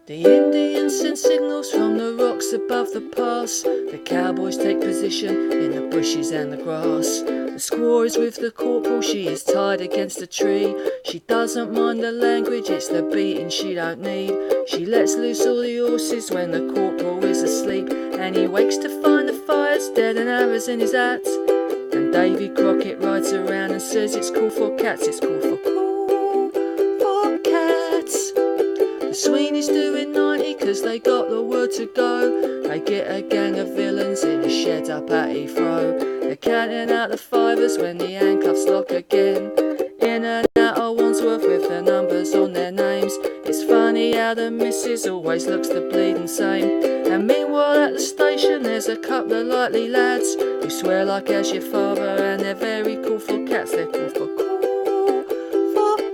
The Indians send signals from the rocks above the pass. The cowboys take position in the bushes and the grass. The squaw is with the corporal, she is tied against a tree. She doesn't mind the language, it's the beating she don't need. She lets loose all the horses when the corporal is asleep, and he wakes to find the fire's dead and arrows in his hat. And Davy Crockett rides around and says it's cool for cats, it's cool for cats. The Sweeney's doing 90 cause they got the word to go. They get a gang of villains in a shed up at Heathrow. They're counting out the fivers when the handcuffs lock again. In and out of Wandsworth with the numbers on their names. It's funny how the missus always looks the bleeding same. And meanwhile at the station there's a couple of likely lads who swear like as your father, and they're very cool for cats. They're cool for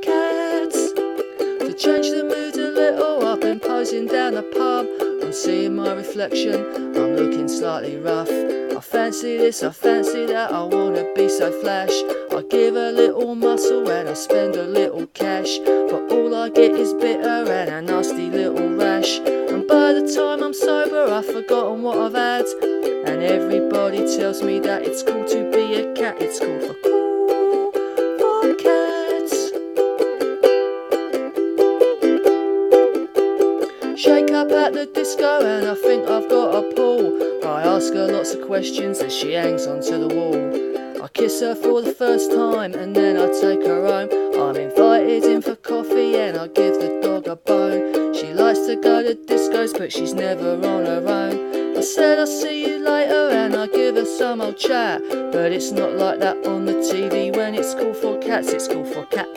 cats. To change the mood a little, I've been posing down the pub. On seeing my reflection, I'm looking slightly rough. I fancy this, I fancy that, I wanna be so flash. I give a little muscle and I spend a little cash, but all I get is bitter and a nasty little rash. And by the time I'm sober, I've forgotten what I've had. And everybody tells me that it's cool to be a cat, it's cool for cats. Shake up at the disco and I think I've got a pull. I ask her lots of questions as she hangs onto the wall. I kiss her for the first time and then I take her home. I'm invited in for coffee and I give the dog a bone. She likes to go to discos but she's never on her own. I said I'll see you later and I give her some old chat, but it's not like that on the TV. When it's cool for cats, it's cool for cat.